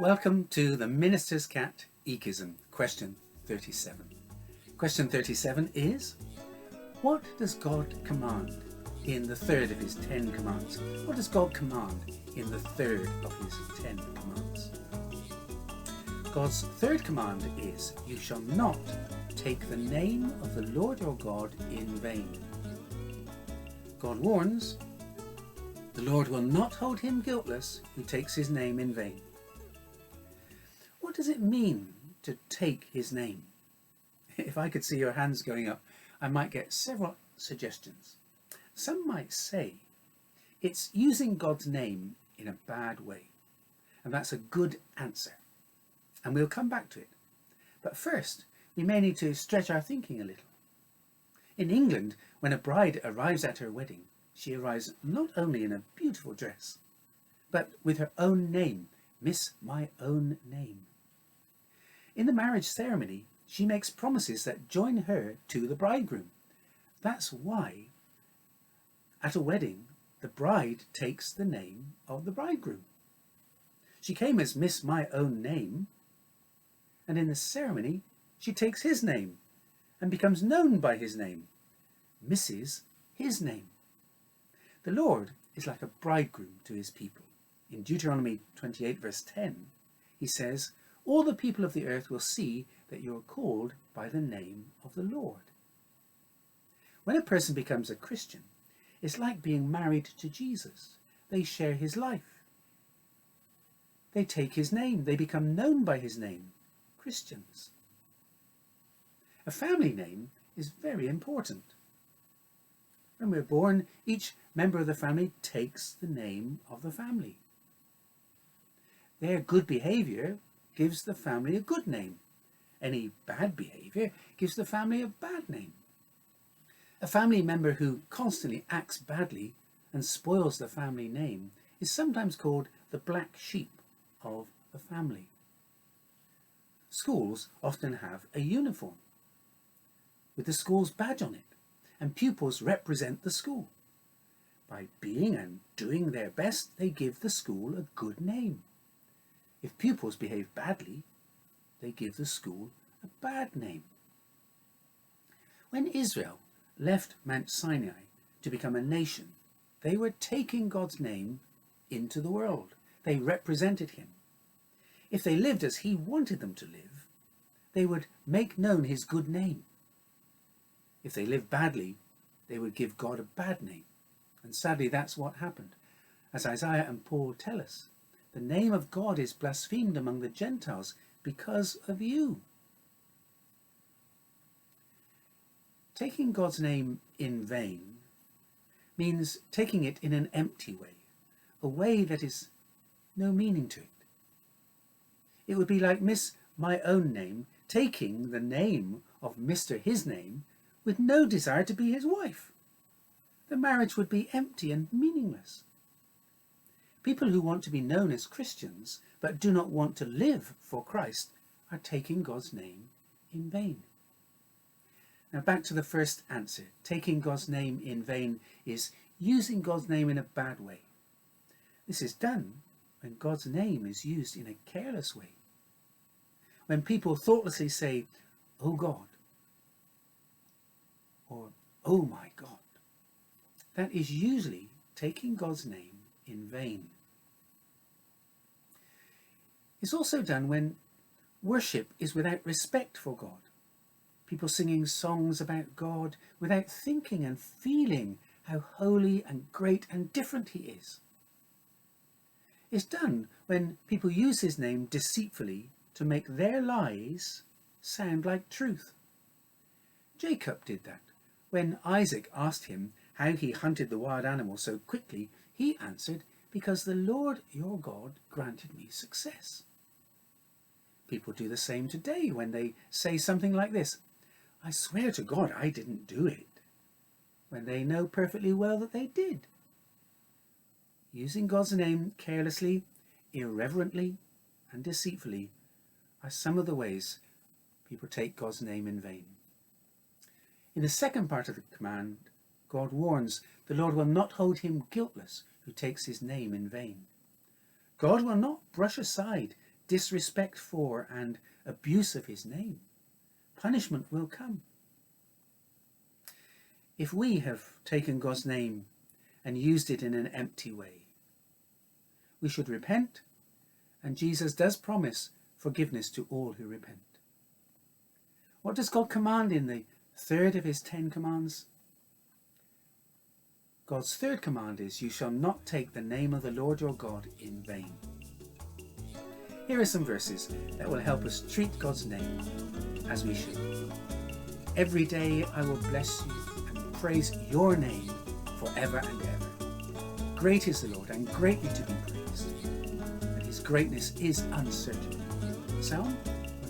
Welcome to the Minister's Catechism, question 37. Question 37 is, what does God command in the third of his 10 commands? What does God command in the third of his 10 commands? God's third command is, you shall not take the name of the Lord your God in vain. God warns, the Lord will not hold him guiltless who takes his name in vain. What does it mean to take his name? If I could see your hands going up, I might get several suggestions. Some might say it's using God's name in a bad way, and that's a good answer, and we'll come back to it. But first, we may need to stretch our thinking a little. In England, when a bride arrives at her wedding, she arrives not only in a beautiful dress, but with her own name, Miss My Own Name. In the marriage ceremony, she makes promises that join her to the bridegroom. That's why, at a wedding, the bride takes the name of the bridegroom. She came as Miss My Own Name, and in the ceremony, she takes his name and becomes known by his name, Mrs. His Name. The Lord is like a bridegroom to his people. In Deuteronomy 28 verse 10, he says, all the people of the earth will see that you are called by the name of the Lord. When a person becomes a Christian, it's like being married to Jesus. They share his life. They take his name. They become known by his name. Christians. A family name is very important. When we're born, each member of the family takes the name of the family. Their good behaviour gives the family a good name. Any bad behaviour gives the family a bad name. A family member who constantly acts badly and spoils the family name is sometimes called the black sheep of the family. Schools often have a uniform with the school's badge on it, and pupils represent the school. By being and doing their best, they give the school a good name. If pupils behave badly, they give the school a bad name. When Israel left Mount Sinai to become a nation, they were taking God's name into the world. They represented him. If they lived as he wanted them to live, they would make known his good name. If they lived badly, they would give God a bad name. And sadly, that's what happened. As Isaiah and Paul tell us, the name of God is blasphemed among the Gentiles because of you. Taking God's name in vain means taking it in an empty way, a way that is no meaning to it. It would be like Miss My Own Name taking the name of Mr. His Name with no desire to be his wife. The marriage would be empty and meaningless. People who want to be known as Christians but do not want to live for Christ are taking God's name in vain. Now back to the first answer. Taking God's name in vain is using God's name in a bad way. This is done when God's name is used in a careless way. When people thoughtlessly say, "Oh God," or "Oh my God," that is usually taking God's name in vain. It's also done when worship is without respect for God. People singing songs about God without thinking and feeling how holy and great and different he is. It's done when people use his name deceitfully to make their lies sound like truth. Jacob did that. When Isaac asked him how he hunted the wild animal so quickly, he answered, because the Lord your God granted me success. People do the same today when they say something like this, "I swear to God I didn't do it," when they know perfectly well that they did. Using God's name carelessly, irreverently, and deceitfully are some of the ways people take God's name in vain. In the second part of the command, God warns, the Lord will not hold him guiltless who takes his name in vain. God will not brush aside disrespect for and abuse of his name, punishment will come. If we have taken God's name and used it in an empty way, we should repent, and Jesus does promise forgiveness to all who repent. What does God command in the third of his 10 commands? God's third command is, "You shall not take the name of the Lord your God in vain." Here are some verses that will help us treat God's name as we should. "Every day I will bless you and praise your name forever and ever. Great is the Lord and greatly to be praised, and his greatness is unsearchable." Psalm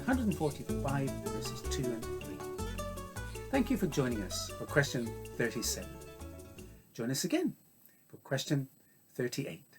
145 verses 2 and 3. Thank you for joining us for question 37. Join us again for question 38.